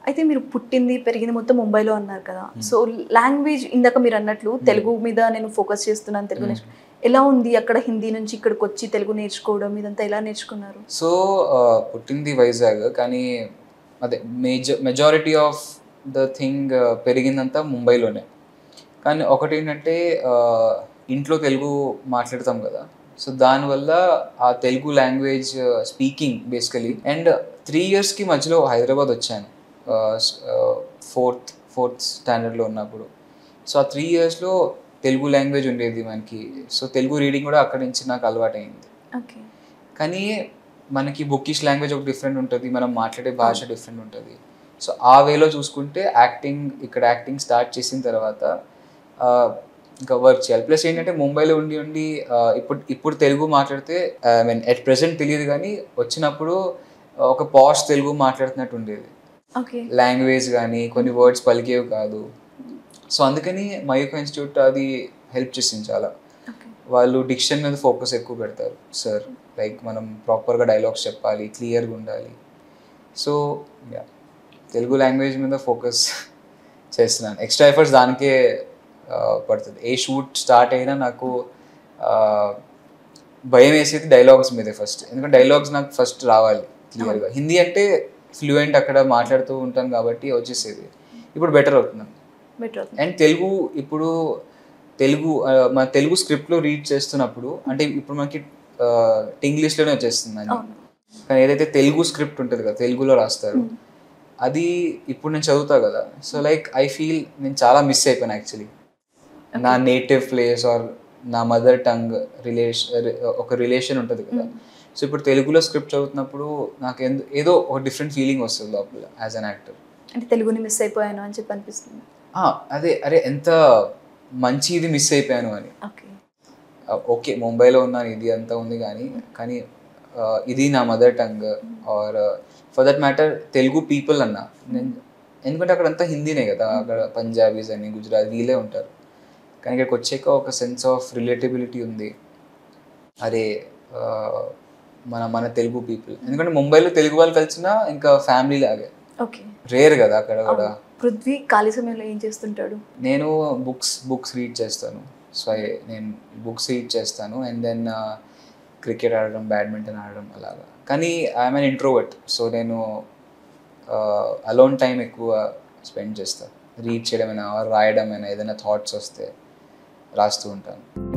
అయితే మీరు పుట్టింది, పెరిగింది మొత్తం ముంబైలో అన్నారు కదా! సో, లాంగ్వేజ్ ఇందాక మీరన్నట్లు తెలుగు మీద నేను ఫోకస్ చేస్తున్నాను, తెలుగు ఎలా ఉంది అక్కడ హిందీ నుంచి ఇక్కడికొచ్చి తెలుగు నేర్చుకోవడం ఇదంతా ఎలా నేర్చుకున్నారు? సో, పుట్టింది వైజాగ్. కానీ అదే మెజారిటీ ఆఫ్ ద థింగ్ పెరిగిందంతా ముంబైలోనే. కానీ ఒకటేంటంటే ఇంట్లో తెలుగు మాట్లాడతాం కదా! సో, దానివల్ల ఆ Telugu language speaking basically and 3 ఇయర్స్‌కి మధ్యలో హైదరాబాద్ వచ్చాను. ఫోర్త్ స్టాండర్డ్‌లో ఉన్నప్పుడు. సో, ఆ 3 ఇయర్స్‌లో తెలుగు లాంగ్వేజ్ ఉండేది మనకి. సో, తెలుగు రీడింగ్ కూడా అక్కడి నుంచి నాకు అలవాటయింది. ఓకే. కానీ మనకి బుకిష్ లాంగ్వేజ్ ఒకటి డిఫరెంట్ ఉంటది. మనం మాట్లాడే భాష డిఫరెంట్ ఉంటది. సో, ఆ వేలో చూసుకుంటే ఇక్కడ యాక్టింగ్ స్టార్ట్ చేసిన తర్వాత ఇంకా వర్క్ చేయాలి. ప్లస్ ఏంటంటే ముంబైలో ఉండి ఇప్పుడు తెలుగు మాట్లాడితే ఐ మీన్ ఎట్ ప్రెజెంట్ తెలీదు గానీ వచ్చినప్పుడు ఒక పాష్ తెలుగు మాట్లాడుతున్నట్టు ఉండేది. ఓకే. లాంగ్వేజ్ గానీ కొన్ని వర్డ్స్ పలికేవి కాదు. సో, అందుకని మయూఖ ఇన్‌స్టిట్యూట్ అది హెల్ప్ చేసింది చాలా. ఓకే. వాళ్ళు డిక్షన్ మీద ఫోకస్ ఎక్కువ పెడతారు సార్. లైక్ మనం ప్రాపర్‌గా డైలాగ్స్ చెప్పాలి, క్లియర్‌గా ఉండాలి. So, yeah! తెలుగు లాంగ్వేజ్ మీద ఫోకస్ చేస్తున్నాను. ఎక్స్‌ట్రా ఎఫర్ట్స్ దానికే పడుతది. ఏ షూట్ స్టార్ట్ అయినా నాకు భయమేసేది డైలాగ్స్ మీదే ఫస్ట్. ఎందుకంటే డైలాగ్స్ నాకు ఫస్ట్ రావాలి క్లియర్‌గా. హిందీ అంటే ఫ్లూయెంట్ అక్కడ మాట్లాడుతూ ఉంటాను కాబట్టి వచ్చేసేది. ఇప్పుడు బెటర్ అవుతున్నాను. అండ్ ఇప్పుడు మన తెలుగు స్క్రిప్ట్‌లో రీడ్ చేస్తున్నప్పుడు అంటే ఇప్పుడు మనకి ఇంగ్లీష్‌లోనే వచ్చేస్తుంది అన్నీ. కానీ ఏదైతే తెలుగు స్క్రిప్ట్ ఉంటది కదా! తెలుగులో రాస్తారు. అది ఇప్పుడు నేను చదువుతా కదా! సో, లైక్ ఐ ఫీల్ నేను చాలా మిస్ అయిపోయాను యాక్చువల్లీ. నా నేటివ్ ప్లేస్ ఆర్ నా మదర్ టంగ్ ఒక రిలేషన్ ఉంటది కదా! సో, ఇప్పుడు తెలుగులో స్క్రిప్ట్ చదువుతున్నప్పుడు నాకు ఏదో ఒక డిఫరెంట్ ఫీలింగ్ వస్తది లోపల యాస్ ఎన్ యాక్టర్. అంటే తెలుగుని మిస్ అయిపోయాను అని చెప్పి అనిపిస్తుంది. అరే ఎంత మంచిది మిస్ అయిపోయాను అని. ఓకే. ఓకే. ముంబైలో ఉన్నాను ఇది అంతా ఉంది కానీ ఇది నా mother tongue or for that matter Telugu people అన్నా. ఎందుకంటే అక్కడంతా హిందీనే కదా! అక్కడ పంజాబీస్ అని, గుజరాతీ వీళ్ళే ఉంటారు. కానీ ఇక్కడికి వచ్చాక ఒక సెన్స్ ఆఫ్ రిలేటబిలిటీ ఉంది. అరే మన తెలుగు పీపుల్. ఎందుకంటే ముంబైలో తెలుగు వాళ్ళు కలిసినా ఇంకా ఫ్యామిలీ లాగే. ఓకే. రేర్ కదా అక్కడ కూడా. పృథ్వీ ఖాళీ సమయంలో ఏం చేస్తుంటాడు? నేను బుక్స్ రీడ్ చేస్తాను. సో, నేను బుక్స్ రీడ్ చేస్తాను అండ్ దెన్ క్రికెట్ ఆడడం, బ్యాడ్మింటన్ ఆడడం అలాగా. కానీ ఐఎమ్ ఎన్ ఇంట్రోవర్ట్. సో, నేను అలోన్ టైం ఎక్కువ స్పెండ్ చేస్తాను. రీడ్ చేయడమైనా, రాయడమైనా ఏదైనా థాట్స్ వస్తే రాస్తూ ఉంటాను.